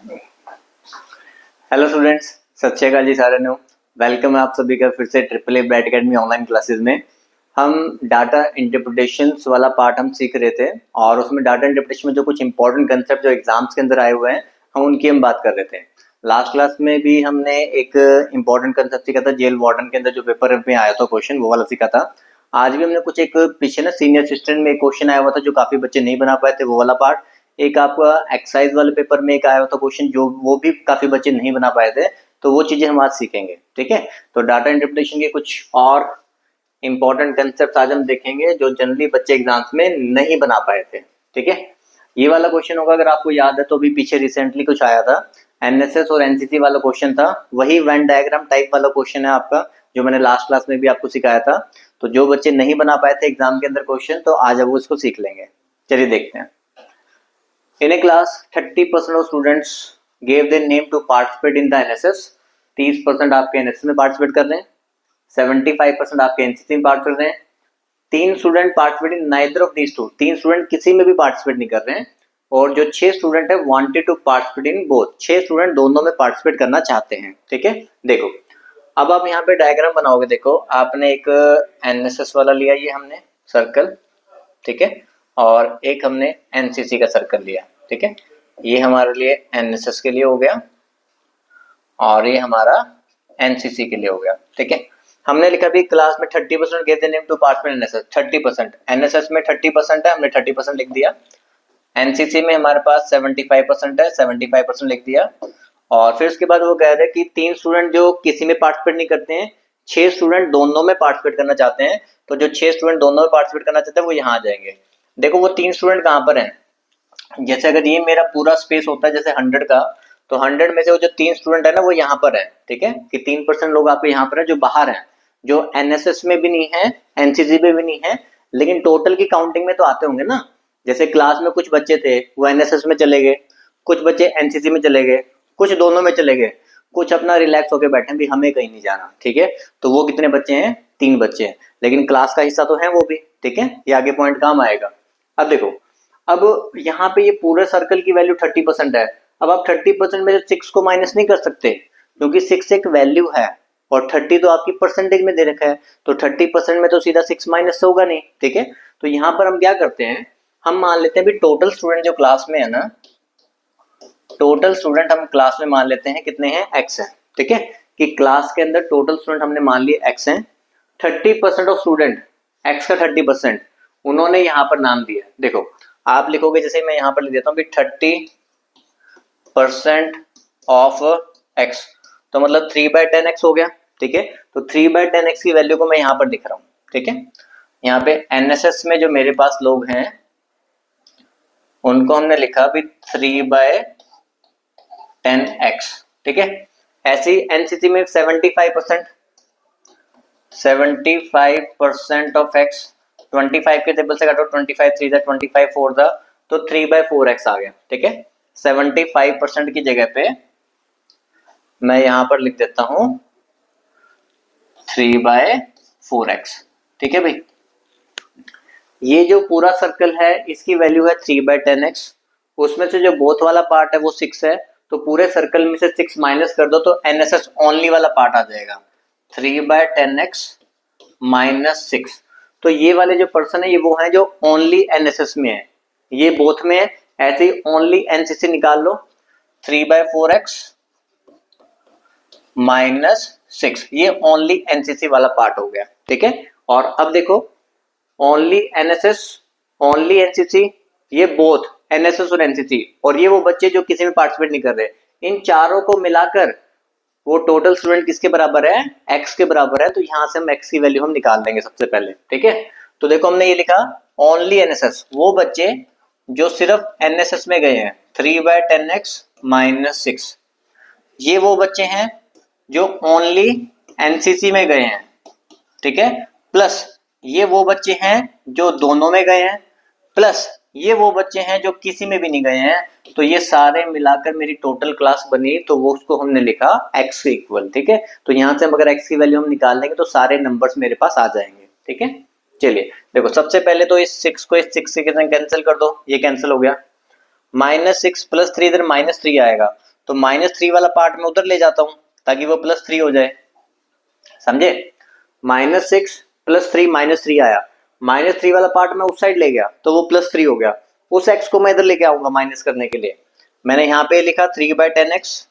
Hello students, सत श्री अकाल जी साਰਿਆਂ ਨੂੰ। वेलकम है आप सभी का फिर से triple a bright academy online classes में। हम डाटा इंटरप्रिटेशंस वाला पार्ट हम सीख रहे थे और उसमें डाटा इंटरप्रिटेशन में जो कुछ इंपॉर्टेंट कंसेप्ट जो एग्जाम्स के अंदर आए हुए हैं हम उनकी हम बात कर रहे थे। लास्ट क्लास में भी हमने एक इंपॉर्टेंट कंसेप्ट सीखा था, जेल वार्डन के अंदर जो पेपर में आया था क्वेश्चन वो वाला सीखा था। आज भी हमने कुछ एक पीछे ना सीनियर असिस्टेंट में एक क्वेश्चन आया हुआ था जो काफी बच्चे नहीं बना पाए थे, वो वाला पार्ट। एक आपका एक्साइज वाले पेपर में एक आया हुआ था क्वेश्चन जो वो भी काफी बच्चे नहीं बना पाए थे, तो वो चीजें हम आज सीखेंगे। ठीक है, तो डाटा इंटरप्रिटेशन के कुछ और इंपॉर्टेंट कंसेप्ट आज हम देखेंगे जो जनरली बच्चे एग्जाम्स में नहीं बना पाए थे। ठीक है, ये वाला क्वेश्चन होगा, अगर आपको याद है तो अभी पीछे रिसेंटली कुछ आया था, एनएसएस और एनसीसी वाला क्वेश्चन था, वही वेन डायग्राम टाइप वाला क्वेश्चन है आपका, जो मैंने लास्ट क्लास में भी आपको सिखाया था। तो जो बच्चे नहीं बना पाए थे एग्जाम के अंदर क्वेश्चन, तो आज अब वो इसको सीख लेंगे। चलिए देखते हैं। In a class, 30% of students gave their name to participate in the NSS. 30% आपके NSS में पार्टिसिपेट कर रहे हैं, 75% आपके एनसीसी में पार्ट कर रहे हैं। 3 student participate in neither of these two, 3 student किसी में भी पार्टिसिपेट नहीं कर रहे हैं। और जो 6 स्टूडेंट है wanted to participate in both, 6 student दोनों में पार्टिसिपेट करना चाहते हैं। ठीक है, देखो अब आप यहाँ पे डायग्राम बनाओगे। देखो आपने एक एनएसएस वाला लिया, ये हमने सर्कल, ठीक है, और एक हमने एनसीसी का सर्कल लिया। ठीक है, ये हमारे लिए एनएसएस के लिए हो गया और ये हमारा एनसीसी के लिए हो गया। ठीक है, हमने लिखा भी क्लास में 30% गए थे name to participate NSS. 30% NSS में 30% है, हमने 30% लिख दिया। एनसीसी में हमारे पास 75% है, 75% लिख दिया। और फिर उसके बाद वो कह रहे हैं कि 3 स्टूडेंट जो किसी में पार्टिसिपेट नहीं करते हैं, 6 स्टूडेंट दोनों में पार्टिसिपेट करना चाहते हैं। तो जो 6 स्टूडेंट दोनों में पार्टिसिपेट करना चाहते हैं वो यहाँ आ जाएंगे। देखो वो 3 स्टूडेंट कहाँ पर हैं, जैसे अगर ये मेरा पूरा स्पेस होता है जैसे 100 का, तो 100 में से वो जो 3 स्टूडेंट है ना वो यहाँ पर है। ठीक है, कि 3% लोग आपके यहाँ पर है जो बाहर हैं, जो एनएसएस में भी नहीं है, एनसीसी में भी नहीं है, लेकिन टोटल की काउंटिंग में तो आते होंगे ना। जैसे क्लास में कुछ बच्चे थे वो एनएसएस में चले गए, कुछ बच्चे एनसीसी में चले गए, कुछ दोनों में चले गए, कुछ अपना रिलैक्स होकर बैठे भी हमें कहीं नहीं जाना। ठीक है, तो वो कितने बच्चे हैं, 3 बच्चे हैं, लेकिन क्लास का हिस्सा तो है वो भी। ठीक है, ये आगे पॉइंट काम आएगा। अब देखो, अब यहाँ पे ये पूरे सर्कल की वैल्यू 30% है। अब आप 30% में 6 को माइनस नहीं कर सकते, क्योंकि 6 एक वैल्यू है और 30 तो आपकी परसेंटेज में दे रखा है, तो 30% में तो सीधा 6 माइनस होगा नहीं। ठीक है, तो यहाँ पर हम क्या करते हैं, हम मान लेते हैं भी टोटल स्टूडेंट जो क्लास में है ना, टोटल स्टूडेंट हम क्लास में मान लेते हैं कितने हैं, x है। ठीक है, कि क्लास के अंदर टोटल स्टूडेंट हमने मान लिए x हैं। 30% ऑफ स्टूडेंट, x का 30% उन्होंने यहाँ पर नाम दिया। देखो आप लिखोगे, जैसे मैं यहाँ पर लिख देता हूँ 30% ऑफ x, तो मतलब 3/10x हो गया। ठीक है, तो 3/10x की वैल्यू को मैं यहाँ पर लिख रहा हूँ। ठीक है, यहाँ पे एनएसएस में जो मेरे पास लोग हैं उनको हमने लिखा भी 3/10x। ठीक है, ऐसे ही एनसीसी में 75% ऑफ x, 25 के टेबल से काटो, 25 3 25 4 तो 3/4x आ गया। ठीक है, 75% की जगह पे मैं यहां पर लिख देता हूं 3/4x। ठीक है भाई, ये जो पूरा सर्कल है इसकी वैल्यू है 3/10x, उसमें से जो बोथ वाला पार्ट है वो 6 है, तो पूरे सर्कल में से 6 माइनस कर दो तो एनएसएस ओनली वाला पार्ट आ जाएगा, 3/10x माइनस 6। तो ये वाले जो पर्सन है ये वो है जो ओनली एनएसएस में है, ये बोथ में है। ऐसे ही ओनली एनसीसी निकाल लो, 3/4x माइनस 6, ये ओनली एनसीसी वाला पार्ट हो गया। ठीक है, और अब देखो ओनली एनएसएस, ओनली एनसीसी, ये बोथ एनएसएस और एनसीसी, और ये वो बच्चे जो किसी में पार्टिसिपेट नहीं कर रहे, इन चारों को मिलाकर वो टोटल स्टूडेंट किसके बराबर है, x के बराबर है। तो यहां से हम x की वैल्यू हम निकाल देंगे सबसे पहले। ठीक है, तो देखो हमने ये लिखा ओनली एनएसएस, वो बच्चे जो सिर्फ एनएसएस में गए हैं, 3/10x माइनस 6। ये वो बच्चे हैं जो ओनली एनसीसी में गए हैं। ठीक है, प्लस ये वो बच्चे हैं जो दोनों में गए हैं, प्लस ये वो बच्चे हैं जो किसी में भी नहीं गए हैं। तो ये सारे मिलाकर मेरी टोटल क्लास बनी, तो वो उसको हमने लिखा x के इक्वल। ठीक है, तो यहां से हम अगर x की वैल्यू हम निकाल लेंगे तो सारे नंबर्स मेरे पास आ जाएंगे। ठीक है, चलिए देखो सबसे पहले तो इस 6 को इस 6 से कैंसिल कर दो, ये कैंसिल हो गया। -6 + 3 इधर -3 आएगा, तो -3 वाला पार्ट मैं उधर ले जाता हूँ ताकि वो +3 हो जाए, समझे। -6 + 3 -3 आया, -3 वाला पार्ट मैं उस साइड ले गया तो वो +3 हो गया, उस x को मैं इधर लेके आऊंगा माइनस करने के लिए। मैंने यहाँ पे लिखा 3/10x,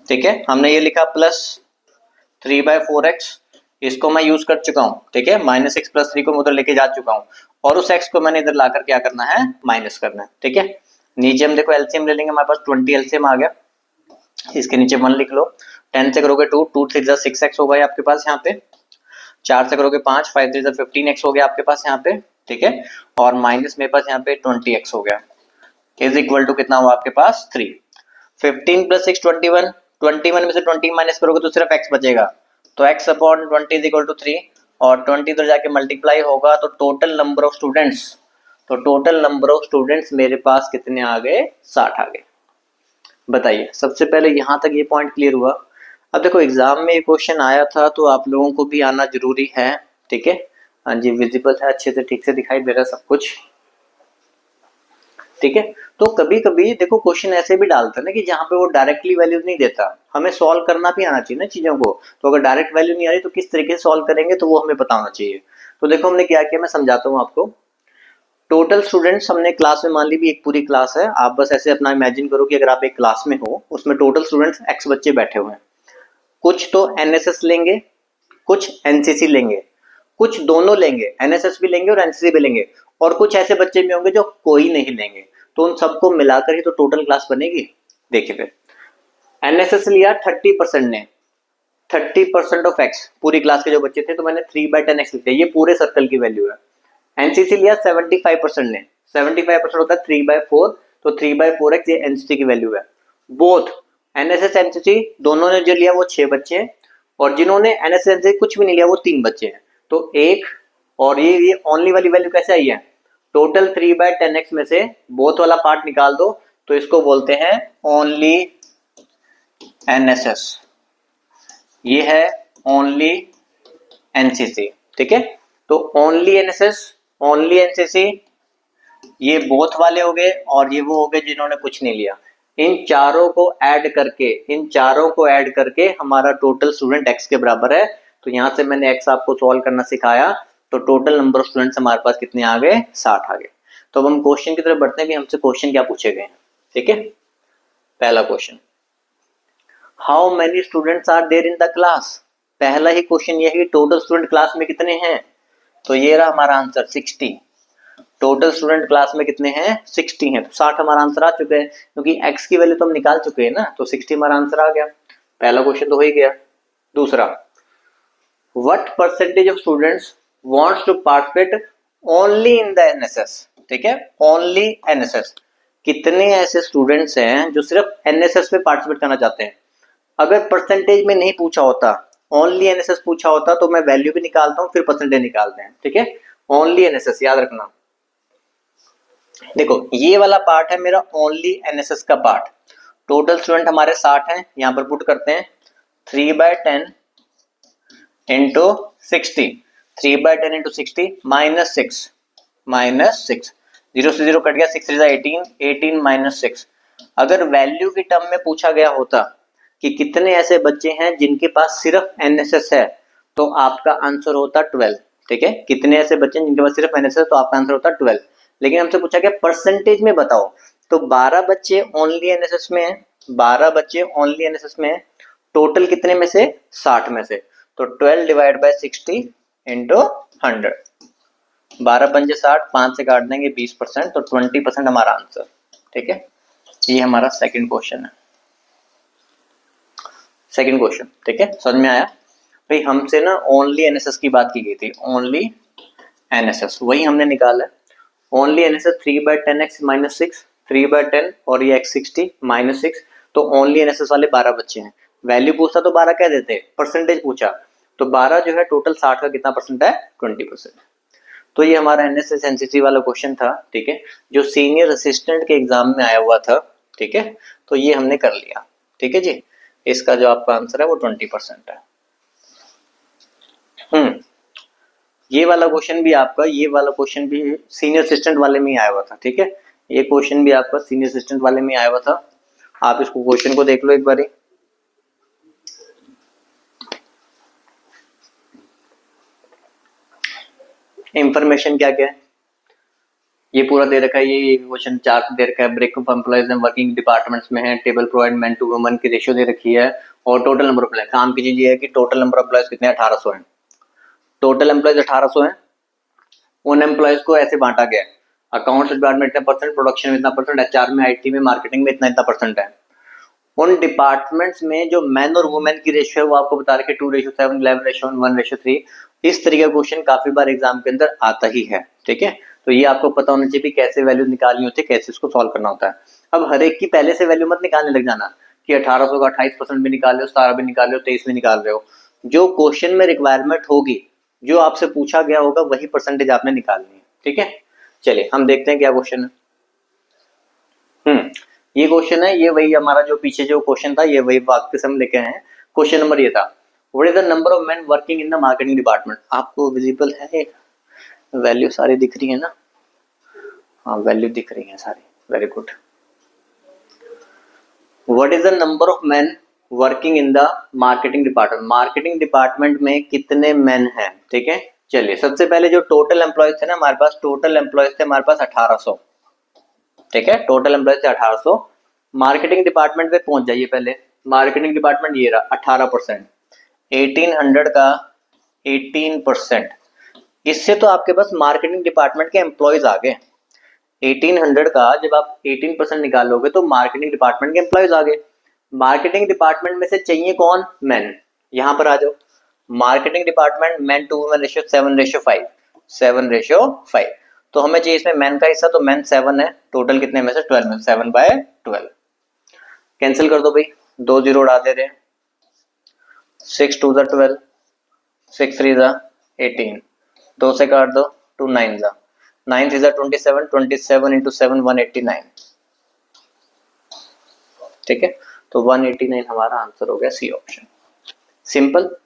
ठीक है, हमने ये लिखा +3/4x, इसको मैं यूज कर चुका हूँ, ठीक है, -6 + 3 को मैं उधर लेके जा चुका हूँ और उस x को मैंने इधर लाकर क्या करना है, माइनस करना है, ठीक है। नीचे हम देखो एलसीएम ले लेंगे, हमारे पास 20 एलसीएम आ गया, इसके नीचे 1 लिख लो, 10 से करोगे 2, 2 3 जा 6x हो गया आपके पास यहाँ पे, 4 से करोगे 5, 5 3 जा 15x हो गया आपके पास यहाँ पे, ठीक है, और माइनस मेरे पास यहाँ पे 20x हो गया, इज इक्वल टू कितना हुआ आपके पास 3। 15 + 6 21, 21 में से 20 माइनस करोगे तो सिर्फ x बचेगा, तो x upon 20 is equal to 3, और 20 इधर जाके मल्टीप्लाई होगा तो टोटल नंबर ऑफ स्टूडेंट्स मेरे पास कितने आ गए, 60 आ गए। बताइए, सबसे पहले यहाँ तक ये पॉइंट क्लियर हुआ। अब देखो एग्जाम में ये क्वेश्चन आया था तो आप लोगों को भी आना जरूरी है, ठीक है। हाँ जी, विजिबल है, अच्छे से ठीक से दिखाई दे रहा है सब कुछ, ठीक है। तो कभी कभी देखो क्वेश्चन ऐसे भी डालता है ना कि जहाँ पे वो डायरेक्टली वैल्यू नहीं देता, हमें सॉल्व करना भी आना चाहिए ना चीजों को, तो अगर डायरेक्ट वैल्यू नहीं आ रही तो किस तरीके से सॉल्व करेंगे तो वो हमें पता होना चाहिए। तो देखो हमने क्या किया, मैं समझाता हूँ आपको। टोटल स्टूडेंट्स हमने क्लास में मान ली भी एक पूरी क्लास है, आप बस ऐसे अपना इमेजिन करो कि अगर आप एक क्लास में हो, उसमें टोटल स्टूडेंट्स x बच्चे बैठे हुए हैं, कुछ तो एनएसएस लेंगे, कुछ एनसीसी लेंगे, कुछ दोनों लेंगे, एनएसएस भी लेंगे और एनसीसी भी लेंगे, और कुछ ऐसे बच्चे भी होंगे जो कोई नहीं लेंगे, तो उन सबको मिलाकर ही तो टोटल क्लास बनेगी। देखिए फिर एनएसएस लिया 30% ने, 30% ऑफ x, पूरी क्लास के जो बच्चे थे, तो मैंने 3/10x लिख दिया, ये पूरे सर्कल की वैल्यू है। एनसीसी लिया 75% ने, 75% होता है 3/4, तो 3/4x ये एनसीसी की वैल्यू है। बोथ एनएसएस एनसीसी दोनों ने जो लिया वो 6 बच्चे हैं, और जिन्होंने एनएसएस एनसीसी कुछ भी नहीं लिया वो 3 बच्चे हैं, तो एक, और ये ओनली वाली वैल्यू कैसे आई है, टोटल 3/10x में से बोथ वाला पार्ट निकाल दो, तो इसको बोलते हैं ओनली एनएसएस, ये है ओनली एनसीसी, ठीक है। तो ओनली एनएसएस, ओनली एनसीसी, ये बोथ वाले हो गए, और ये वो हो गए जिन्होंने कुछ नहीं लिया। इन चारों को ऐड करके हमारा टोटल स्टूडेंट x के बराबर है। तो यहां से मैंने x आपको सॉल्व करना सिखाया, तो टोटल नंबर ऑफ स्टूडेंट्स हमारे पास कितने आ गए, 60 आ गए। तो अब हम क्वेश्चन की तरफ बढ़ते हैं कि हमसे क्वेश्चन क्या पूछे गए, ठीक है। पहला question, how many students are there in the class. पहला ही क्वेश्चन ये है कि टोटल स्टूडेंट क्लास में कितने हैं, तो ये रहा हमारा आंसर 60। टोटल स्टूडेंट क्लास में कितने हैं, 60 हैं, तो 60 हमारा आंसर आ चुका है, क्योंकि x की वैल्यू तो हम निकाल चुके हैं ना, तो 60 हमारा आंसर आ गया। पहला क्वेश्चन तो हो ही गया। दूसरा, what percentage of students wants to participate only in the NSS, ठीक है, ओनली एनएसएस। कितने ऐसे स्टूडेंट्स हैं जो सिर्फ एनएसएस में पार्टिसिपेट करना चाहते हैं। अगर परसेंटेज में नहीं पूछा होता, ओनली एनएसएस पूछा होता, तो मैं वैल्यू भी निकालता हूँ फिर परसेंटेज निकालते हैं, ठीक है। ओनली एनएसएस याद रखना। देखो ये वाला पार्ट है मेरा ओनली एनएसएस का पार्ट, टोटल स्टूडेंट हमारे 60 हैं, यहां पर पुट करते हैं 3/10 इंटू 60, 3/10 इंटू 60 -6, 0 से 0 कट गया, 6 3 18, 18 -6। अगर वैल्यू की टर्म में पूछा गया होता कि कितने ऐसे बच्चे हैं जिनके पास सिर्फ एनएसएस है, तो आपका आंसर होता 12, ठीक है। कितने ऐसे बच्चे हैं जिनके पास सिर्फ एनएसएस है, तो आपका आंसर होता 12। लेकिन हमसे पूछा गया परसेंटेज में बताओ, तो 12 बच्चे ओनली एनएसएस में हैं, 12 बच्चे ओनली एनएसएस में हैं, टोटल कितने में से, 60 में से, तो 12 डिवाइड बाय 60 इंटू 100, 12 पंजे 60, 5 से काट देंगे 20%, तो 20% हमारा आंसर, ठीक है। ये हमारा सेकंड क्वेश्चन है, सेकंड क्वेश्चन, ठीक है, समझ में आया। भाई हमसे ना ओनली एनएसएस की बात की गई थी, ओनली एनएसएस वही हमने निकाला है। ओनली एनएसएस 3/10x -6, 3/10 और ये x 60 -6, तो ओनली एनएसएस वाले 12 बच्चे हैं। वैल्यू पूछता तो 12 कह देते, परसेंटेज पूछा तो 12 जो है टोटल 60 का कितना परसेंट है, 20%। तो ये हमारा एनएसएस एनसीसी वाला क्वेश्चन था, ठीक है, जो सीनियर असिस्टेंट के एग्जाम में आया हुआ था, ठीक है। तो ये हमने कर लिया, ठीक है जी। इसका जो आपका आंसर है वो 20% है। ये वाला क्वेश्चन भी आपका, ये वाला क्वेश्चन भी सीनियर असिस्टेंट वाले में ही आया हुआ था, ठीक है। ये क्वेश्चन भी आपका सीनियर असिस्टेंट वाले में आया हुआ था, आप इसको क्वेश्चन को देख लो एक बारी। इंफॉर्मेशन क्या क्या है ये पूरा दे रखा है, ये क्वेश्चन चार्ट दे रखा है, breakup employees and working departments में है, table provide man to woman की रेशियो दे रखी है, और टोटल नंबर ऑफ एम्प्लॉय। काम की चीज ये है कि टोटल नंबर ऑफ एम्प्लॉयज कितने 1800 हैं, टोटल एम्प्लॉयज 1800 हैं। उन एम्प्लॉयज को ऐसे बांटा गया है, अकाउंट्स डिपार्टमेंट इतना परसेंट, प्रोडक्शन में इतना परसेंट, एचआर में, आईटी में, मार्केटिंग में इतना इतना परसेंट है। उन डिपार्टमेंट्स में जो मैन और वुमेन की रेशियो है वो आपको बता रखे 2:7, 11:1, 1:3। इस तरीके का क्वेश्चन काफी बार एग्जाम के अंदर आता ही है, ठीक है। तो ये आपको पता होना चाहिए कैसे वैल्यू निकालनी होती है, कैसे इसको सॉल्व करना होता है। अब हर एक की पहले से वैल्यू मत निकालने लग जाना कि 1800 का 28% भी निकाल रहे हो, 17 भी निकाल रहे हो, 23 भी निकाल रहे हो। जो क्वेश्चन में रिक्वायरमेंट होगी, जो आपसे पूछा गया होगा, वही परसेंटेज आपने निकालनी है, ठीक है। चलिए हम देखते हैं क्या क्वेश्चन है। ये क्वेश्चन है, ये वही हमारा जो पीछे जो क्वेश्चन था, ये वही वाक्य से हम लेके आए हैं। क्वेश्चन नंबर ये था, what is the number of main working in the marketing department. आपको विजिबल है, वैल्यू सारी दिख रही है ना? हाँ, वैल्यू दिख रही है सारी, very good. What is the number of main working in the marketing department. Marketing department में कितने मेन हैं, ठीक है। चलिए सबसे पहले जो टोटल एम्प्लॉयज थे ना हमारे पास, टोटल एम्प्लॉयज थे हमारे पास 1800, ठीक है। टोटल एम्प्लॉयज थे 1800। मार्केटिंग डिपार्टमेंट पे पहुंच जाइए पहले। मार्केटिंग डिपार्टमेंट ये रहा 18%, 1800 का 18%। इससे तो आपके पास मार्केटिंग डिपार्टमेंट के एम्प्लॉयज आ गए। 1800 का जब आप 18% निकालोगे तो मार्केटिंग डिपार्टमेंट के एम्प्लॉयज आ गए। मार्केटिंग डिपार्टमेंट में से चाहिए कौन? मैन। यहां पर आ जाओ, marketing department man to women ratio 7:5, 7:5। तो हमें चाहिए इसमें मैन का हिस्सा, तो मैन 7 है, टोटल कितने में से 12 में, 7/12। कैंसिल कर दो भाई, 2 0 उड़ा दे रहे हैं, 6 2 12, 6 3 18, 2 से काट दो, 2 9 9 3 27, 27 इंटू 7 189, ठीक है। तो 189 हमारा आंसर हो गया, सी ऑप्शन। सिंपल।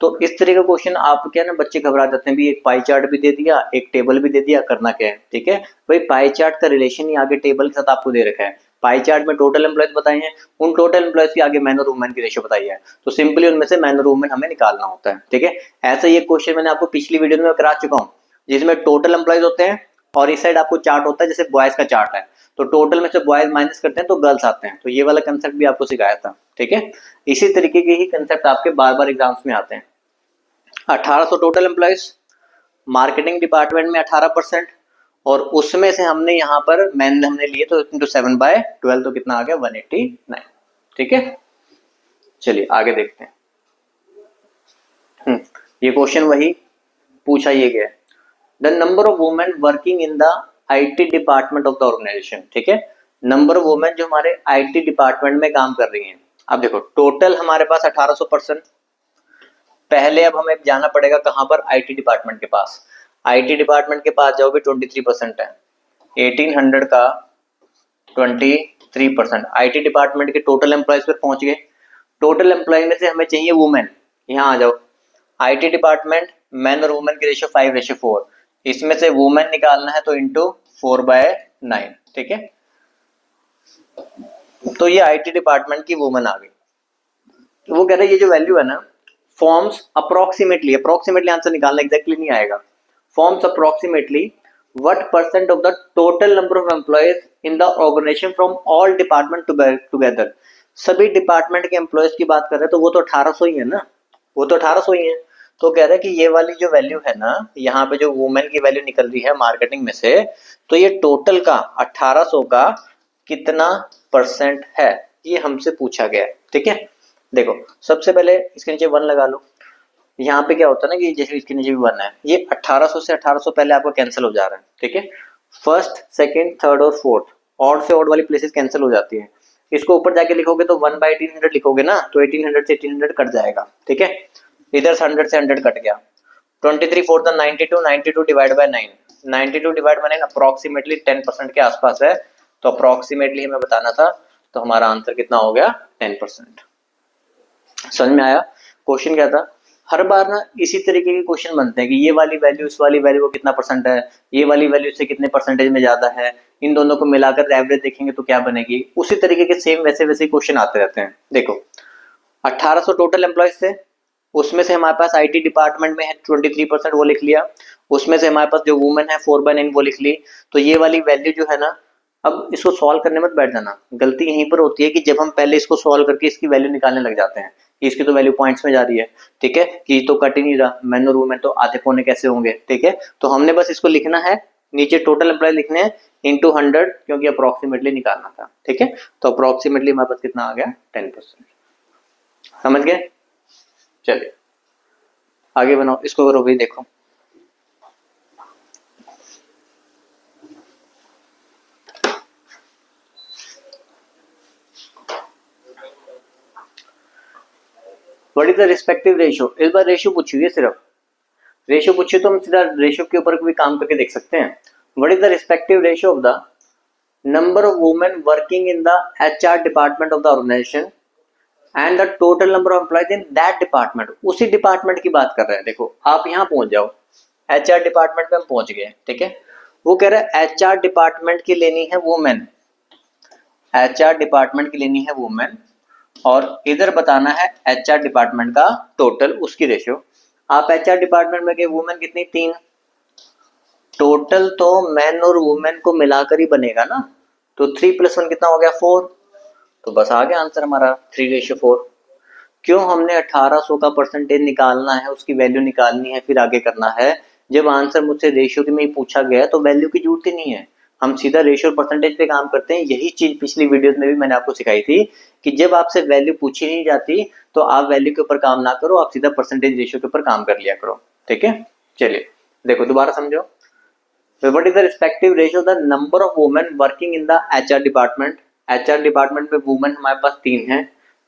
तो इस तरह का क्वेश्चन आप क्या ना, बच्चे घबरा जाते हैं भी, एक पाई चार्ट भी दे दिया, एक टेबल भी दे दिया, करना क्या है, ठीक है भाई। पाई चार्ट का रिलेशन ही आगे टेबल के साथ आपको दे रखा है। पाई चार्ट में टोटल एम्प्लॉयज बताए हैं, उन टोटल एम्प्लॉयज के आगे मैन और वुमेन की रेशियो बताई है, तो सिंपली उनमें से मैन और वुमेन हमें निकालना होता है, ठीक है। ऐसा ये क्वेश्चन मैंने आपको पिछली वीडियो में करा चुका हूँ, जिसमें टोटल एम्प्लॉयज होते हैं और इस साइड आपको चार्ट होता है जैसे बॉयज का चार्ट है, तो टोटल में से बॉयज माइनस करते हैं तो गर्ल्स आते हैं। तो ये वाला कंसेप्ट भी आपको सिखाया था, ठीक है। इसी तरीके के ही कंसेप्ट आपके बार बार एग्जाम्स में आते हैं। 1800 टोटल एम्प्लॉयज, मार्केटिंग डिपार्टमेंट में 18%, और उसमें से हमने यहाँ पर मैन हमने लिए तो इंटू 7/12, तो कितना आ गया 189, ठीक है। चलिए आगे देखते हैं। ये क्वेश्चन वही पूछा ये गया, the number of women working in the IT department of the organisation, ठीक है। नंबर ऑफ वुमेन जो हमारे आईटी डिपार्टमेंट में काम कर रही हैं। अब देखो टोटल हमारे पास 1800%। पहले अब हमें जाना पड़ेगा कहां पर? आईटी डिपार्टमेंट के पास। आईटी डिपार्टमेंट के पास जाओगे 23% है, 1800 का 23%। आईटी डिपार्टमेंट के टोटल एम्प्लॉयज पर पहुंच गए। टोटल एम्प्लॉय में से हमें चाहिए वुमेन, यहाँ आ जाओ। आईटी डिपार्टमेंट मैन और वुमेन की रेशियो 5:4, इसमें से वुमेन निकालना है तो इंटू 4/9, ठीक है। तो ये आईटी डिपार्टमेंट की वुमेन आ गई। वो कह रहे हैं ये जो वैल्यू है ना, फॉर्म्स अप्रोक्सीमेटली आंसर निकालना एग्जैक्टली नहीं आएगा, forms approximately what percent of the total number of employees in the organization from all department together। सभी डिपार्टमेंट के एम्प्लॉयज की बात कर रहे हैं तो वो तो 1800 ही है ना, वो तो 1800 ही है। तो कह रहे हैं कि ये वाली जो वैल्यू है ना, यहाँ पे जो वुमेन की वैल्यू निकल रही है मार्केटिंग में से, तो ये टोटल का 1800 का कितना परसेंट है, ये हमसे पूछा गया है, ठीक है। देखो सबसे पहले इसके नीचे 1 लगा लो। यहाँ पे क्या होता है ना कि जैसे इसके नीचे भी 1 है, ये 1800 से 1800 पहले आपको कैंसिल हो जा रहा है, ठीक है। फर्स्ट सेकंड थर्ड और फोर्थ, ऑड से ऑड वाली प्लेसेस कैंसिल हो जाती है। इसको ऊपर जाके लिखोगे तो 1/1800 लिखोगे ना, तो 1800 से 1800 कट जाएगा, ठीक है। इधर से 100 से 100 कट गया। 23 4 92, 92 divide by 9, 92 divide by 9 approximately 10% के आसपास है, तो अप्रोक्सीमेटली हमें बताना था, तो हमारा आंसर कितना हो गया 10%। समझ में आया? क्वेश्चन क्या था? हर बार ना इसी तरीके के क्वेश्चन बनते हैं कि ये वाली वैल्यू इस वाली वैल्यू को कितना परसेंट है, ये वाली वैल्यू से कितने परसेंटेज में ज्यादा है, इन दोनों को मिलाकर एवरेज देखेंगे तो क्या बनेगी। उसी तरीके के सेम वैसे वैसे क्वेश्चन आते रहते हैं। देखो 1800 टोटल एम्प्लॉयज थे, उसमें से हमारे पास आईटी डिपार्टमेंट में है 23%, वो लिख लिया। उसमें से हमारे पास जो वुमेन है 4/9 वो लिख ली। तो ये वाली वैल्यू जो है ना, अब इसको सॉल्व करने मत बैठ जाना। गलती यहीं पर होती है कि जब हम पहले इसको सॉल्व करके इसकी वैल्यू निकालने लग जाते हैं कि इसकी तो वैल्यू पॉइंट्स में जा रही है, ठीक है, कि तो कट ही नहीं रहा, मैन और वुमेन तो आधे पौने कैसे होंगे, ठीक है। तो हमने बस इसको लिखना है, नीचे टोटल एम्प्लॉय लिखने हैं इंटू 100, क्योंकि अप्रोक्सीमेटली निकालना था, ठीक है। तो अप्रोक्सीमेटली हमारे पास कितना आ गया, 10%। समझ गए। चलिए आगे बनाओ, इसको करो भाई। देखो what is the respective ratio, इस बार रेशियो पूछी हुई है, सिर्फ रेशियो पूछी तो हम सीधा रेशियो के ऊपर भी काम करके देख सकते हैं। What is the respective ratio of the number of women working in the HR department of the organisation and the total number of employees in that department. उसी डिपार्टमेंट की बात कर रहे हैं। देखो आप यहाँ पहुंच जाओ, एचआर डिपार्टमेंट में हम पहुंच गए, ठीक है। वो कह रहा है एचआर डिपार्टमेंट की लेनी है वुमेन, एचआर डिपार्टमेंट की लेनी है वुमेन, और इधर बताना है एचआर डिपार्टमेंट का टोटल, उसकी रेशियो। आप एचआर डिपार्टमेंट में गए, वुमेन कितनी, 3, टोटल तो मैन और वुमेन को मिलाकर ही बनेगा ना, तो 3+1 कितना हो गया, 4। तो बस आ गया आंसर हमारा 3:4। क्यों हमने 1800 का परसेंटेज निकालना है, उसकी वैल्यू निकालनी है, फिर आगे करना है। जब आंसर मुझसे रेशियो में ही पूछा गया तो वैल्यू की जरूरत ही नहीं है, हम सीधा रेशियो परसेंटेज पे काम करते हैं। यही चीज पिछली वीडियोस में भी मैंने आपको सिखाई थी कि जब आपसे वैल्यू पूछी नहीं जाती तो आप वैल्यू के ऊपर काम ना करो, आप सीधा परसेंटेज रेशियो के ऊपर काम कर लिया करो, ठीक है। चलिए देखो दोबारा समझो। What is the respective ratio the number of women working in the HR department. HR department में वुमेन हमारे पास 3 है,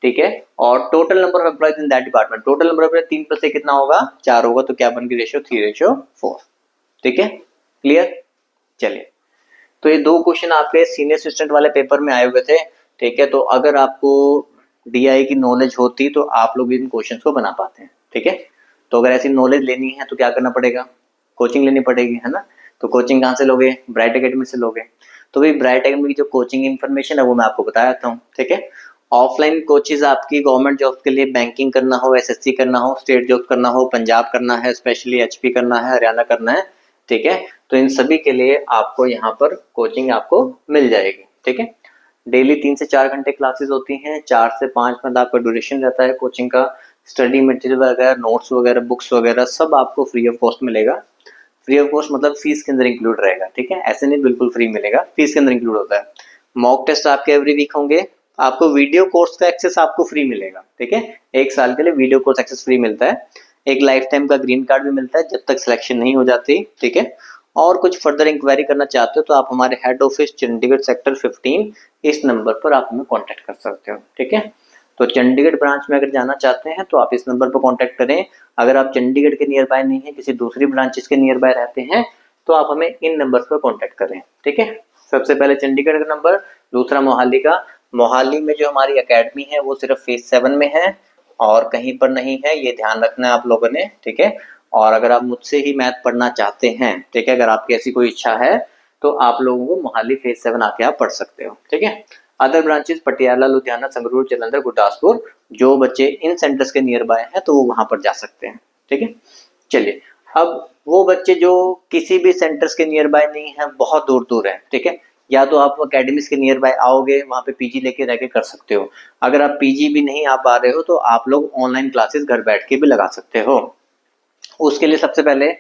ठीक है, और total number of employees in that department, total number of 3+1 कितना होगा, 4 होगा। तो क्या बन गई रेशियो, 3:4, ठीक है, क्लियर। चलिए तो ये 2 क्वेश्चन आपके सीनियर असिस्टेंट वाले पेपर में आए हुए थे, ठीक है। तो अगर आपको डीआई की नॉलेज होती तो आप लोग इन क्वेश्चंस को बना पाते हैं, ठीक है। तो अगर ऐसी नॉलेज लेनी है तो क्या करना पड़ेगा, कोचिंग लेनी पड़ेगी, है ना। तो कोचिंग कहाँ से लोगे, ब्राइट एकेडमी से लोगे। तो भाई ब्राइट एकेडमी की जो कोचिंग इन्फॉर्मेशन है वो मैं आपको बता देता हूँ, ठीक है। ऑफलाइन कोचेज आपकी गवर्नमेंट जॉब के लिए, बैंकिंग करना हो, एसएससी करना हो, स्टेट जॉब करना हो, पंजाब करना है, स्पेशली एचपी करना है, हरियाणा करना है, ठीक है। तो इन सभी के लिए आपको यहाँ पर कोचिंग आपको मिल जाएगी, ठीक है। डेली 3 से 4 घंटे क्लासेस होती हैं, 4 से 5 मिनट आपका ड्यूरेशन रहता है कोचिंग का। स्टडी मटेरियल वगैरह, नोट्स वगैरह, बुक्स वगैरह सब आपको फ्री ऑफ कॉस्ट मिलेगा। फ्री ऑफ कॉस्ट मतलब फीस के अंदर इंक्लूड रहेगा, ठीक है, ऐसे नहीं बिल्कुल फ्री मिलेगा, फीस के अंदर इंक्लूड होता है। मॉक टेस्ट आपके एवरी वीक होंगे, आपको वीडियो कोर्स का एक्सेस आपको फ्री मिलेगा, ठीक है। 1 साल के लिए वीडियो कोर्स एक्सेस फ्री मिलता है। एक लाइफ टाइम का ग्रीन कार्ड भी मिलता है जब तक सिलेक्शन नहीं हो जाती, ठीक है। और कुछ फर्दर इंक्वायरी करना चाहते हो तो आप हमारे हेड ऑफिस चंडीगढ़ सेक्टर 15 इस नंबर पर आप हमें कांटेक्ट कर सकते हो, ठीक है। तो चंडीगढ़ ब्रांच में अगर जाना चाहते हैं तो आप इस नंबर पर कांटेक्ट करें। अगर आप चंडीगढ़ के नियर बाय नहीं है, किसी दूसरी ब्रांचेस के नियर बाय रहते हैं तो आप हमें इन नंबर पर कांटेक्ट करें, ठीक है। सबसे पहले चंडीगढ़ का नंबर, दूसरा मोहाली का। मोहाली में जो हमारी एकेडमी है वो सिर्फ फेज 7 में है और कहीं पर नहीं है, ये ध्यान रखना है आप लोगों ने, ठीक है। और अगर आप मुझसे ही मैथ पढ़ना चाहते हैं, ठीक है, अगर आपकी ऐसी कोई इच्छा है तो आप लोगों को मोहाली फेज 7 आके आप पढ़ सकते हो, ठीक है। अदर ब्रांचेस पटियाला, लुधियाना, संगरूर, जालंधर, गुरदासपुर, जो बच्चे इन सेंटर्स के नियर बाय हैं तो वो वहां पर जा सकते हैं, ठीक है। चलिए अब वो बच्चे जो किसी भी सेंटर्स के नियर बाय नहीं है, बहुत दूर दूर है, ठीक है, या तो आप अकेडमीज के नियर बाय आओगे, वहां पे पीजी लेके रह के कर सकते हो। अगर आप पीजी भी नहीं आ पा रहे हो तो आप लोग ऑनलाइन क्लासेस घर बैठ के भी लगा सकते हो। उसके लिए सबसे पहले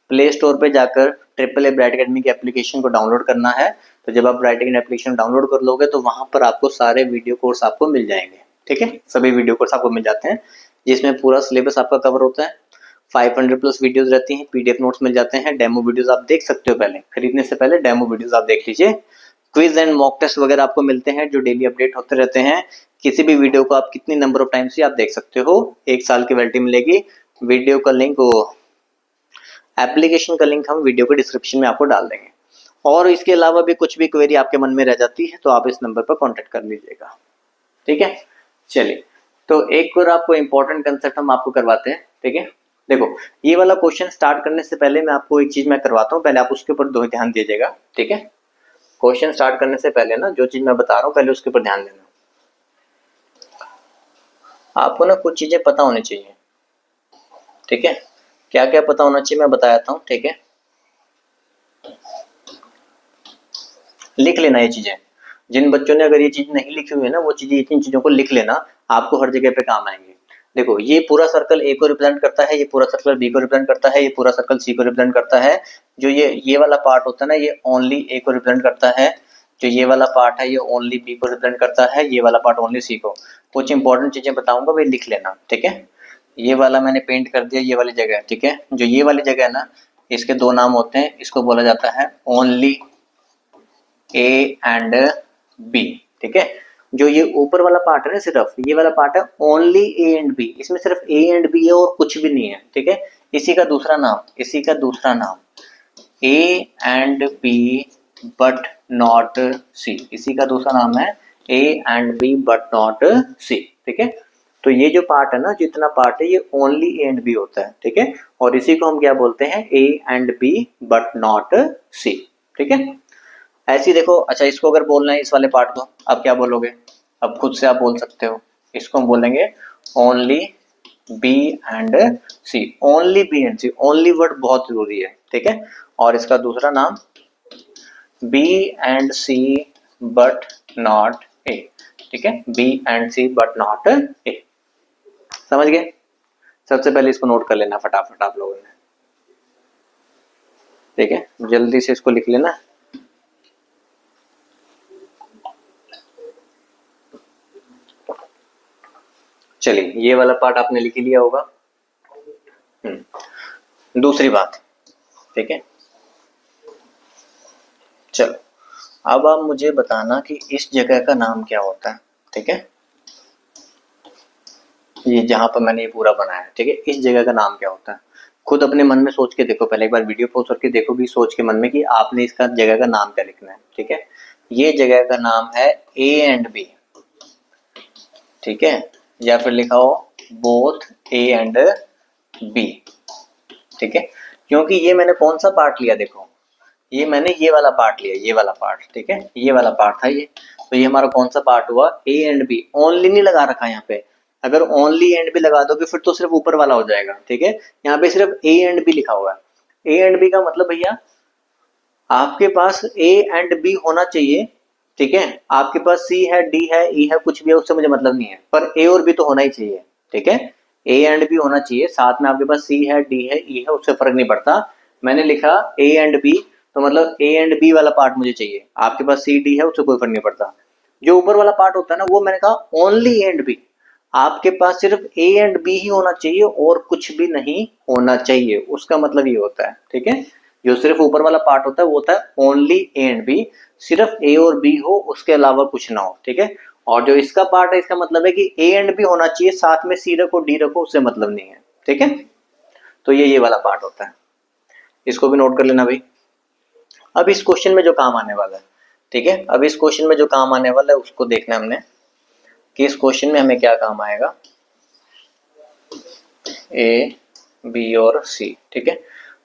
प्ले स्टोर पे जाकर ट्रिपल ए ब्राइट एकेडमी की एप्लीकेशन को डाउनलोड करना है। तो जब आप ब्राइट एकेडमी एप्लीकेशन डाउनलोड कर लोगे तो वहां पर आपको सारे वीडियो कोर्स आपको मिल जाएंगे, ठीक है। सभी वीडियो कोर्स आपको मिल जाते हैं जिसमें पूरा सिलेबस आपका कवर होता है। 500+ वीडियोस रहती हैं, पीडीएफ नोट्स मिल जाते हैं, डेमो वीडियोस आप देख सकते हो, पहले खरीदने से पहले डेमो वीडियोस आप देख लीजिए। क्विज एंड मॉक टेस्ट वगैरह आपको मिलते हैं जो डेली अपडेट होते रहते हैं। किसी भी वीडियो को आप कितनी नंबर ऑफ टाइम्स भी आप देख सकते हो, 1 साल की वैलिडिटी मिलेगी। वीडियो का लिंक, एप्लीकेशन का लिंक हम वीडियो के डिस्क्रिप्शन में आपको डाल देंगे। और इसके अलावा भी कुछ भी क्वेरी आपके मन में रह जाती है तो आप इस नंबर पर कांटेक्ट कर लीजिएगा, ठीक है। चलिए तो एक और आपको इम्पोर्टेंट कंसेप्ट हम आपको करवाते हैं, ठीक है। देखो ये वाला क्वेश्चन स्टार्ट करने से पहले मैं आपको एक चीज मैं करवाता हूँ, पहले आप उसके ऊपर दो ध्यान दीजिएगा, ठीक है। क्वेश्चन स्टार्ट करने से पहले ना जो चीज मैं बता रहा हूँ पहले उसके ऊपर ध्यान देना। आपको ना कुछ चीजें पता होनी चाहिए, ठीक है। क्या क्या पता होना चाहिए मैं बताता हूँ, ठीक है। लिख लेना ये चीजें, जिन बच्चों ने अगर ये चीज नहीं लिखी हुई है ना वो चीजें, इतनी चीजों को लिख लेना, आपको हर जगह पे काम आएंगे। देखो ये पूरा सर्कल ए को रिप्रेजेंट करता है, ये पूरा सर्कल बी को रिप्रेजेंट करता है, ये पूरा सर्कल सी को रिप्रेजेंट करता है। जो ये वाला पार्ट होता है ना ये ओनली ए को रिप्रेजेंट करता है, जो ये वाला पार्ट है ये ओनली बी को रिप्रेजेंट करता है, ये वाला पार्ट ओनली सी को। कुछ इंपॉर्टेंट चीजें बताऊंगा वे लिख लेना, ठीक है। ये वाला मैंने पेंट कर दिया, ये वाली जगह, ठीक है। जो ये वाली जगह है ना इसके दो नाम होते हैं, इसको बोला जाता है ओनली ए एंड बी, ठीक है। जो ये ऊपर वाला पार्ट है ना सिर्फ ये वाला पार्ट है ओनली ए एंड बी, इसमें सिर्फ ए एंड बी है और कुछ भी नहीं है, ठीक है। इसी का दूसरा नाम A and B but not C, इसी का दूसरा नाम है A and B but not C, ठीक है। तो ये जो पार्ट है ना जितना पार्ट है ये ओनली ए एंड बी होता है, ठीक है। और इसी को हम क्या बोलते हैं A and B but not C, ठीक है। ऐसे ही देखो, अच्छा इसको अगर बोलना है इस वाले पार्ट को, अब क्या बोलोगे, अब खुद से आप बोल सकते हो, इसको हम बोलेंगे only B and C, only B and C, only word बहुत जरूरी है, ठीक है। और इसका दूसरा नाम B and C but not A, ठीक है, B and C but not A, समझ गए। सबसे पहले इसको नोट कर लेना फटाफट आप लोगों ने, ठीक है, जल्दी से इसको लिख लेना। चलिए ये वाला पार्ट आपने लिख लिया होगा। दूसरी बात, ठीक है, चलो अब आप मुझे बताना कि इस जगह का नाम क्या होता है, ठीक है। ये जहां पर मैंने ये पूरा बनाया है, ठीक है, इस जगह का नाम क्या होता है। खुद अपने मन में सोच के देखो, पहले एक बार वीडियो पॉज करके देखो भी सोच के मन में कि आपने इसका जगह का नाम क्या लिखना है, ठीक है। ये जगह का नाम है ए एंड बी, ठीक है, या फिर लिखा हो बोथ ए एंड बी, ठीक है। क्योंकि ये मैंने कौन सा पार्ट लिया, देखो ये मैंने ये वाला पार्ट लिया, ये वाला पार्ट, ठीक है, ये वाला पार्ट था ये। तो ये हमारा कौन सा पार्ट हुआ, ए एंड बी। ओनली नहीं लगा रखा यहाँ पे, अगर ओनली एंड बी लगा दोगे फिर तो सिर्फ ऊपर वाला हो जाएगा, ठीक है। यहाँ पे सिर्फ ए एंड बी लिखा हुआ है। ए एंड बी का मतलब भैया आपके पास ए एंड बी होना चाहिए, ठीक है। आपके पास सी है, डी है, ई है, कुछ भी है उससे मुझे मतलब नहीं है, पर ए और बी तो होना ही चाहिए, ठीक है। ए एंड बी होना चाहिए, साथ में आपके पास सी है, डी है, ई है, उससे फर्क नहीं पड़ता। मैंने लिखा ए एंड बी तो मतलब ए एंड बी वाला पार्ट मुझे चाहिए, आपके पास सी डी है उससे कोई फर्क नहीं पड़ता। जो ऊपर वाला पार्ट होता है ना वो मैंने कहा ओनली ए एंड बी, आपके पास सिर्फ ए एंड बी ही होना चाहिए और कुछ भी नहीं होना चाहिए, उसका मतलब ये होता है, ठीक है। जो सिर्फ ऊपर वाला पार्ट होता है वो होता है ओनली ए एंड बी, सिर्फ ए और बी हो उसके अलावा कुछ ना हो, ठीक है। और जो इसका पार्ट है इसका मतलब है कि ए एंड बी होना चाहिए, साथ में सी रखो डी रखो उससे मतलब नहीं है, ठीक है। तो ये वाला पार्ट होता है, इसको भी नोट कर लेना भाई। अब इस क्वेश्चन में जो काम आने वाला है, ठीक है, अब इस क्वेश्चन में जो काम आने वाला है उसको देखना हमने कि इस क्वेश्चन में हमें क्या काम आएगा, ए बी और सी, ठीक है।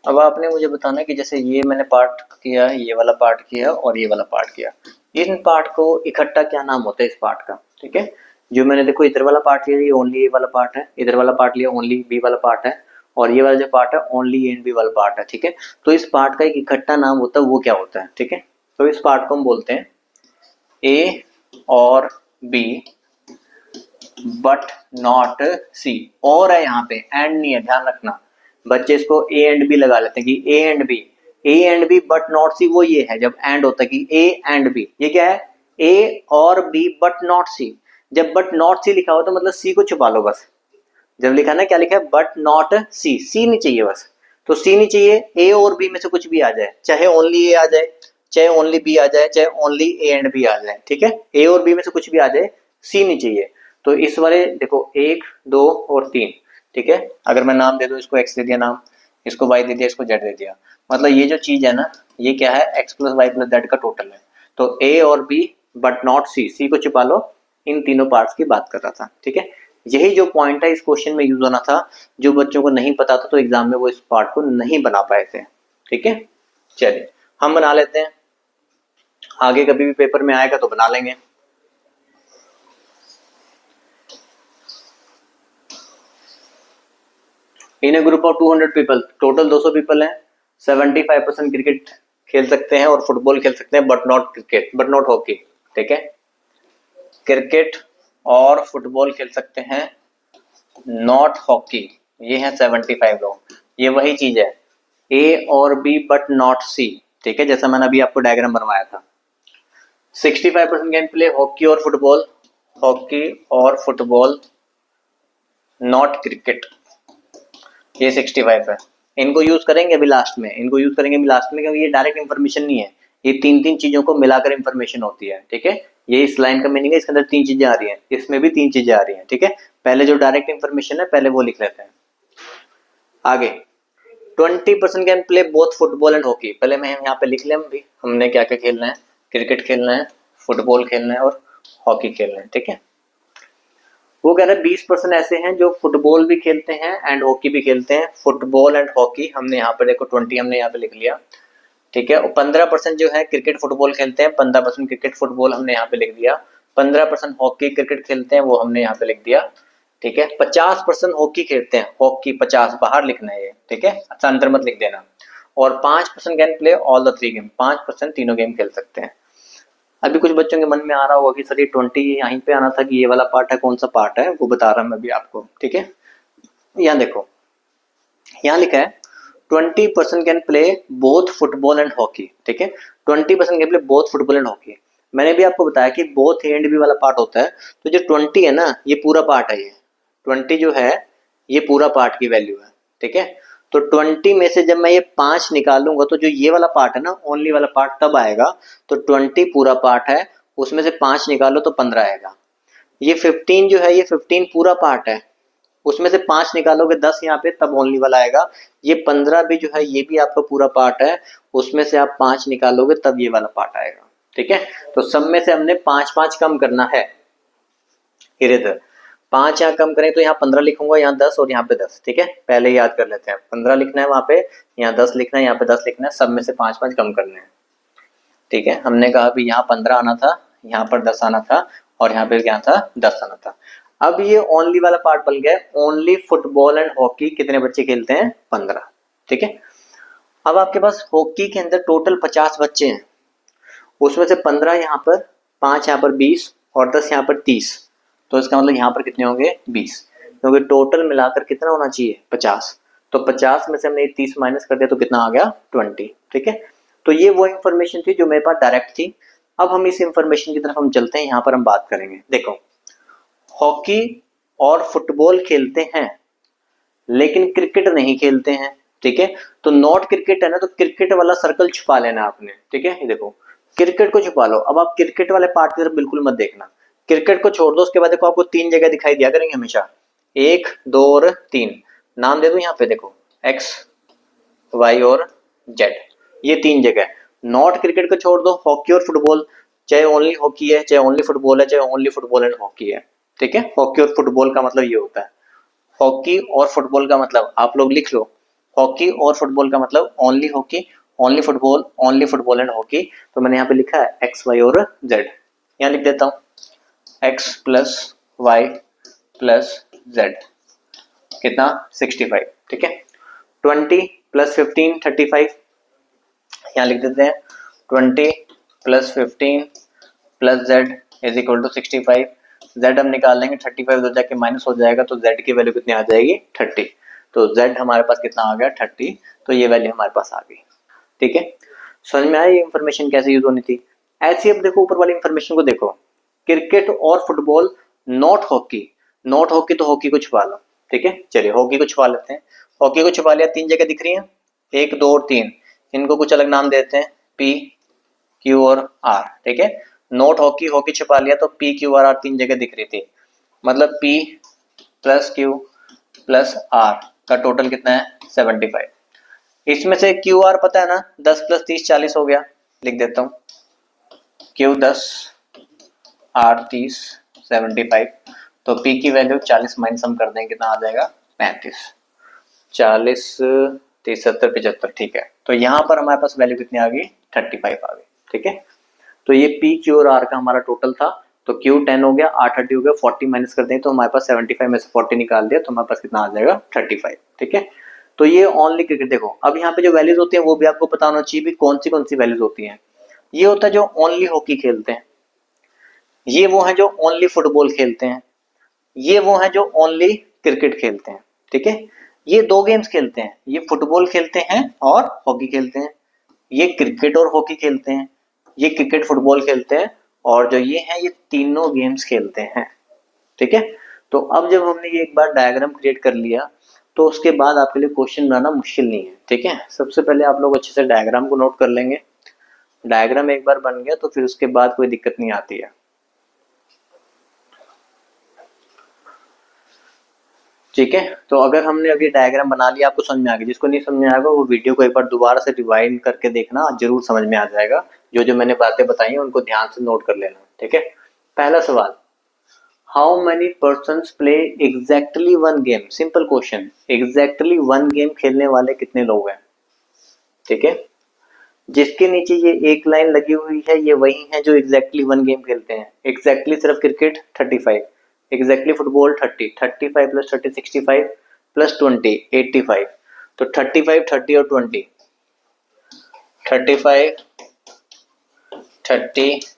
अब आपने मुझे बताना कि जैसे ये मैंने पार्ट किया, ये वाला पार्ट किया और ये वाला पार्ट किया, इन पार्ट को इकट्ठा क्या नाम होता है इस पार्ट का, ठीक है। जो मैंने देखो इधर वाला पार्ट लिया ये ओनली ए वाला पार्ट है, इधर वाला पार्ट लिया ओनली बी वाला पार्ट है, और ये वाला जो पार्ट है ओनली ए एंड बी वाला पार्ट है, ठीक है। तो इस पार्ट का एक इकट्ठा नाम होता है वो क्या होता है, ठीक है। तो इस पार्ट को हम बोलते हैं ए और बी बट नॉट सी, और है यहाँ पे एंड नहीं है, ध्यान रखना बच्चे इसको ए एंड बी लगा लेते हैं कि A and B but not C, वो ये है जब एंड होता है कि ए एंड बी, ये क्या है ए और बी बट नॉट सी। जब बट नॉट सी लिखा हो तो मतलब सी को छुपा लो बस, जब लिखा ना क्या लिखा है बट नॉट सी, सी नहीं चाहिए बस, तो सी नहीं चाहिए, ए और बी में से कुछ भी आ जाए, चाहे ओनली ए आ जाए, चाहे ओनली बी आ जाए, चाहे ओनली ए एंड बी आ जाए, ठीक है। ए और बी में से कुछ भी आ जाए, सी नहीं चाहिए। तो इस वाले देखो 1 2 और 3, ठीक है। अगर मैं नाम दे दूं, इसको एक्स दे दिया नाम, इसको वाई दे दिया, इसको जेड दे दिया, मतलब ये जो चीज है ना ये क्या है x plus y plus z का टोटल है। तो ए और B but not C, C को छुपा लो, इन तीनों पार्ट्स की बात कर रहा था, ठीक है। यही जो पॉइंट है इस क्वेश्चन में यूज होना था, जो बच्चों को नहीं पता था तो एग्जाम में वो इस पार्ट को नहीं बना पाए थे। ठीक है, चलिए हम बना लेते हैं, आगे कभी भी पेपर में आएगा तो बना लेंगे। In a group of 200 people, total 200 people हैं, 75% क्रिकेट खेल सकते हैं और फुटबॉल खेल सकते हैं, but not cricket, but not hockey. ठीक है, क्रिकेट और फुटबॉल खेल सकते हैं, नॉट हॉकी। ये है 75 लोग। ये वही चीज है, ए और बी बट नॉट सी। ठीक है, जैसा मैंने अभी आपको डायग्राम बनवाया था। 65% कैन प्ले हॉकी और फुटबॉल, हॉकी और फुटबॉल, नॉट क्रिकेट। ये 65 है। इनको यूज करेंगे अभी लास्ट में, इनको यूज करेंगे अभी लास्ट में, क्योंकि ये डायरेक्ट इंफॉर्मेशन नहीं है, ये तीन तीन चीजों को मिलाकर इंफॉर्मेशन होती है। ठीक है, ये इस लाइन का मीनिंग है, इसके अंदर तीन चीजें आ रही हैं, इसमें भी तीन चीजें आ रही हैं। ठीक है, पहले जो डायरेक्ट इंफॉर्मेशन है पहले वो लिख लेते हैं। आगे 20% can play both football and hockey. पहले मैं यहाँ पे लिख लें भी हमने क्या क्या खेलना है, क्रिकेट खेलना है, फुटबॉल खेलना है और हॉकी खेलना है। ठीक है, वो कह रहे हैं 20% ऐसे हैं जो फुटबॉल भी खेलते हैं एंड हॉकी भी खेलते हैं। फुटबॉल एंड हॉकी हमने यहाँ पे देखो 20 हमने यहाँ पे लिख लिया। ठीक है, और 15% जो है क्रिकेट फुटबॉल खेलते हैं, 15% क्रिकेट फुटबॉल हमने यहाँ पे लिख दिया। 15% हॉकी क्रिकेट खेलते हैं, वो हमने यहाँ पे लिख दिया। ठीक है, 50% हॉकी खेलते हैं, हॉकी 50 बाहर लिखना है ये। ठीक है, अच्छा अंतर मत लिख देना। और 5% can play all the 3 game, 5% तीनों गेम खेल सकते हैं। अभी कुछ बच्चों के मन में आ रहा होगा कि सर ये 20 यहीं पे आना था कि ये वाला पार्ट है, कौन सा पार्ट है, वो बता रहा हूं मैं अभी आपको। ठीक है, यहाँ देखो, यहाँ लिखा है 20% can play both football and hockey. ठीक है, 20% can play both football and hockey. मैंने भी आपको बताया कि बोथ एंड भी वाला पार्ट होता है, तो जो 20 है ना ये पूरा पार्ट है, ये 20 जो है ये पूरा पार्ट की वैल्यू है। ठीक है, तो 20 में से जब मैं ये 5 निकालूंगा तो जो ये वाला पार्ट है ना, ओनली वाला पार्ट तब आएगा। तो 20 पूरा पार्ट है, उसमें से 5 निकालो तो 15 आएगा। ये 15 जो है ये 15 पूरा पार्ट है, उसमें से 5 निकालोगे 10 यहाँ पे, तब ओनली वाला आएगा। ये 15 भी जो है ये भी आपका पूरा पार्ट है, उसमें से आप 5 निकालोगे तब ये वाला पार्ट आएगा। ठीक है, तो सब में से हमने 5-5 कम करना है। इधर 5 यहाँ कम करें तो यहाँ 15 लिखूंगा, यहाँ 10 और यहाँ पे 10। ठीक है, पहले याद कर लेते हैं, 15 लिखना है वहां पे, यहाँ 10 लिखना है, यहाँ पे 10 लिखना है, सब में से 5-5 कम करने हैं। ठीक है, हमने कहा भी यहाँ 15 आना था, यहाँ पर 10 आना था और यहाँ पे क्या था 10 आना था। अब ये ओनली वाला पार्ट बन गया, ओनली फुटबॉल एंड हॉकी कितने बच्चे खेलते हैं, 15। ठीक है, अब आपके पास हॉकी के अंदर टोटल 50 बच्चे हैं, उसमें से 15 यहाँ पर, 5 यहाँ पर, 20 और 10 यहाँ पर 30। तो इसका मतलब यहाँ पर कितने होंगे 20, क्योंकि टोटल मिलाकर कितना होना चाहिए 50। तो 50 में से हमने 30 माइनस कर दिया तो कितना आ गया 20। ठीक है, तो ये वो इन्फॉर्मेशन थी जो मेरे पास डायरेक्ट थी। अब हम इस इन्फॉर्मेशन की तरफ हम चलते हैं, यहाँ पर हम बात करेंगे। देखो, हॉकी और फुटबॉल खेलते हैं लेकिन क्रिकेट नहीं खेलते हैं। ठीक है, तो नॉट क्रिकेट है ना, तो क्रिकेट वाला सर्कल छुपा लेना आपने। ठीक है, ये देखो क्रिकेट को छुपा लो। अब आप क्रिकेट वाले पार्ट की तरफ बिल्कुल मत देखना, क्रिकेट को छोड़ दो। उसके बाद देखो आपको 3 जगह दिखाई दिया करेंगे हमेशा, 1, 2 और 3। नाम दे दो यहाँ पे, देखो एक्स, वाई और जेड, ये 3 जगह। नॉट क्रिकेट को छोड़ दो, हॉकी और फुटबॉल, चाहे ओनली हॉकी है, चाहे ओनली फुटबॉल है, चाहे ओनली फुटबॉल एंड हॉकी है। ठीक है, हॉकी और फुटबॉल का मतलब ये होता है। हॉकी और फुटबॉल का मतलब आप लोग लिख लो, हॉकी और फुटबॉल का मतलब only hockey, only football, only football and hockey. तो मैंने यहाँ पे लिखा है एक्स, वाई और जेड। यहाँ लिख देता हूँ x plus y plus z, कितना 65। ठीक है, 20 प्लस 15 35, यहाँ लिख देते हैं 20 plus 15 plus z is equal to 65। Z हम निकाल लेंगे, 35 दो जाके माइनस हो जाएगा, तो जेड की वैल्यू कितनी आ जाएगी 30। तो जेड हमारे पास कितना आ गया 30, तो ये वैल्यू हमारे पास आ गई। ठीक है, समझ में आया ये इन्फॉर्मेशन कैसे यूज होनी थी। ऐसे अब देखो ऊपर वाली इन्फॉर्मेशन को देखो, क्रिकेट और football not hockey, not hockey तो हॉकी को छुपा लो। ठीक है, चलिए हॉकी को छुपा लेते हैं। हॉकी को छुपा लिया, 3 जगह दिख रही है, 1, 2 और 3, इनको कुछ अलग नाम देते हैं, पी, क्यू और आर। ठीक है, नोट हॉकी, हॉकी छुपा लिया तो पी, क्यू और आर 3 जगह दिख रही थी, मतलब p plus q plus r का टोटल कितना है 75। इसमें से क्यू आर पता है ना, 10 प्लस 30 40 हो गया, लिख देता हूँ क्यू 10 आर 30 75। तो p की वैल्यू 40 माइनस हम कर देंगे कितना आ जाएगा 35, 40 73 75, ठीक है। तो यहाँ पर हमारे पास वैल्यू कितनी आ गई 35 आ गई, ठीक है। तो ये p q और r का हमारा टोटल था, तो q 10 हो गया, r 30 हो गया, 40 माइनस कर दें तो हमारे पास 75 में से 40 निकाल दिया तो हमारे पास कितना आ जाएगा 35, ठीक है। तो ये ओनली क्रिकेट। देखो अब यहाँ पे जो वैल्यूज होती है वो भी आपको पता होना चाहिए भी कौन सी वैल्यूज होती हैं। ये होता है जो ओनली हॉकी खेलते हैं, ये वो है जो ओनली फुटबॉल खेलते हैं, ये वो है जो ओनली क्रिकेट खेलते हैं, ठीक है। ये दो गेम्स खेलते हैं, ये फुटबॉल खेलते हैं और हॉकी खेलते हैं, ये क्रिकेट और हॉकी खेलते हैं, ये क्रिकेट फुटबॉल खेलते हैं, और जो ये है ये तीनों गेम्स खेलते हैं, ठीक है। तो अब जब हमने ये एक बार डायग्राम क्रिएट कर लिया तो उसके बाद आपके लिए क्वेश्चन बनाना मुश्किल नहीं है, ठीक है। सबसे पहले आप लोग अच्छे से डायग्राम को नोट कर लेंगे। डायग्राम एक बार बन गया तो फिर उसके बाद कोई दिक्कत नहीं आती है, ठीक है। तो अगर हमने अभी डायग्राम बना लिया, आपको समझ में आ गया, जिसको नहीं समझ में आएगा वो वीडियो को एक बार दोबारा से रिवाइंड करके देखना, जरूर समझ में आ जाएगा। जो जो मैंने बातें बताई हैं उनको ध्यान से नोट कर लेना, ठीक है। पहला सवाल, how many persons play exactly one game. Simple question, exactly one game खेलने वाले कितने लोग हैं, ठीक है। जिसके नीचे ये एक लाइन लगी हुई है ये वही है जो एग्जैक्टली वन गेम खेलते हैं। एग्जैक्टली सिर्फ cricket 35, exactly football 30, 35 plus 30 65 plus 20 85, तो 35 30 और 20, 35 30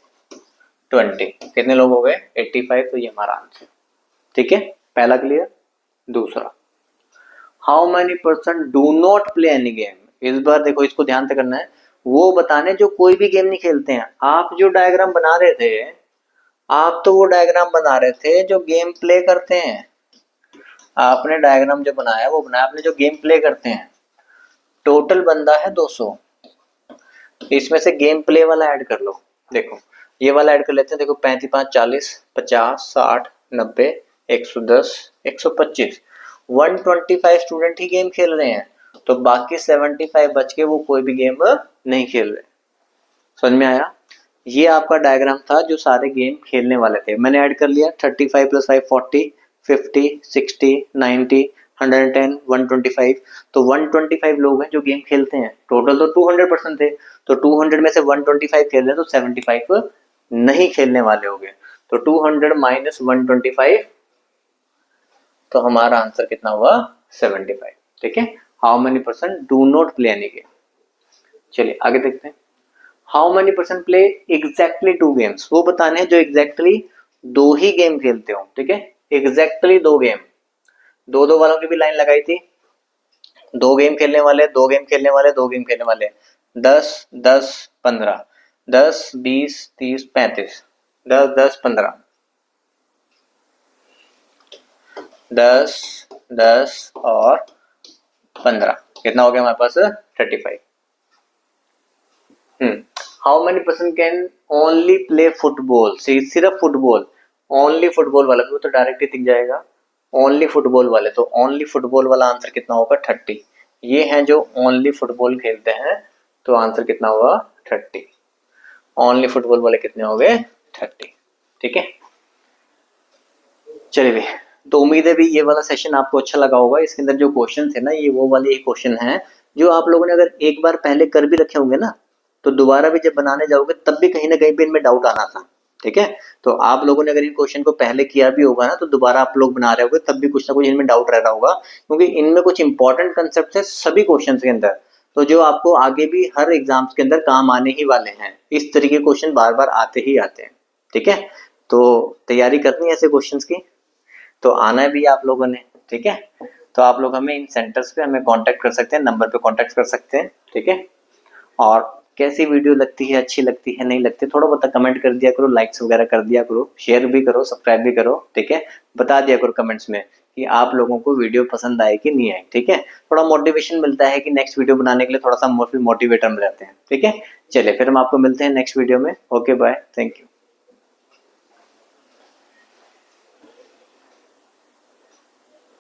20 कितने लोग हो गए 85, तो ये हमारा आंसर, ठीक है। पहला क्लियर। दूसरा, how many person do not play any game. इस बार देखो इसको ध्यान से करना है, वो बताने जो कोई भी गेम नहीं खेलते हैं। आप जो डायग्राम बना रहे थे, आप तो वो डायग्राम बना रहे थे जो गेम प्ले करते हैं। आपने डायग्राम जो बनाया वो बनाया आपने जो गेम प्ले करते हैं। टोटल बंदा है 200, इसमें से गेम प्ले वाला ऐड कर लो। देखो ये वाला ऐड कर लेते हैं, देखो 35 5 40 50 60 90 110 125, 125 स्टूडेंट ही गेम खेल रहे हैं, तो बाकी 75 बच के वो कोई भी गेम नहीं खेल रहे। समझ में आया। ये आपका डायग्राम था जो सारे गेम खेलने वाले थे। मैंने ऐड कर लिया 35 प्लस 5 40 50 60 90 110 125, तो 125 लोग हैं जो गेम खेलते हैं। टोटल तो 200% थे, तो 200 में से 125 खेल रहे हैं तो 75 नहीं खेलने वाले हो गए। तो 200 माइनस 125, तो हमारा आंसर कितना हुआ 75, ठीक है। How many person do not play any game. चलिए आगे देखते हैं। How many person play exactly 2 games. वो बताने हैं जो एग्जैक्टली 2 ही गेम खेलते हो, ठीक है। एग्जैक्टली 2 गेम, 2 वालों की भी लाइन लगाई थी। 2 गेम खेलने वाले, 2 गेम खेलने वाले, 2 गेम खेलने वाले, 10 10 15 10 20 30 35 10 10 15 10 10 और 15 कितना हो गया हमारे पास 35। How many person can only play football. सिर्फ फुटबॉल, ओनली फुटबॉल वाला तो डायरेक्ट ही दिख जाएगा। ओनली फुटबॉल वाले, तो ओनली फुटबॉल वाला आंसर कितना होगा 30। ये हैं जो ओनली फुटबॉल खेलते हैं, तो आंसर कितना होगा 30। ओनली फुटबॉल वाले कितने हो गए 30, ठीक है। चलिए भाई, तो उम्मीद है भी ये वाला सेशन आपको अच्छा लगा होगा। इसके अंदर जो क्वेश्चन थे ना ये वो वाले क्वेश्चन हैं जो आप लोगों ने अगर एक बार पहले कर भी रखे होंगे ना, तो दोबारा भी जब बनाने जाओगे तब भी कहीं ना कहीं पे इनमें डाउट आना था, ठीक है। तो आप लोगों ने अगर इन क्वेश्चन को पहले किया भी होगा ना, तो दोबारा आप लोग बना रहे होगे तब भी कुछ ना कुछ इनमें डाउट रह रहा होगा, क्योंकि इनमें कुछ इंपॉर्टेंट कंसेप्ट है सभी क्वेश्चन के अंदर, तो जो आपको आगे भी हर एग्जाम्स के अंदर काम आने ही वाले हैं। इस तरीके के क्वेश्चन बार बार आते ही आते हैं, ठीक है। तो तैयारी करनी है ऐसे क्वेश्चन की, तो आना भी आप लोगों ने, ठीक है। तो आप लोग हमें इन सेंटर्स पे हमें कांटेक्ट कर सकते हैं, नंबर पे कांटेक्ट कर सकते हैं, ठीक है। और कैसी वीडियो लगती है, अच्छी लगती है, नहीं लगती, थोड़ा बहुत कमेंट कर दिया करो, लाइक्स वगैरह कर दिया करो, शेयर भी करो, सब्सक्राइब भी करो, ठीक है। बता दिया करो कमेंट्स में कि आप लोगों को वीडियो पसंद आए कि नहीं आए, ठीक है। थोड़ा मोटिवेशन मिलता है कि नेक्स्ट वीडियो बनाने के लिए, थोड़ा सा मोटिवेटर में रहते हैं, ठीक है। चलिए फिर हम आपको मिलते हैं नेक्स्ट वीडियो में। Okay bye, thank you.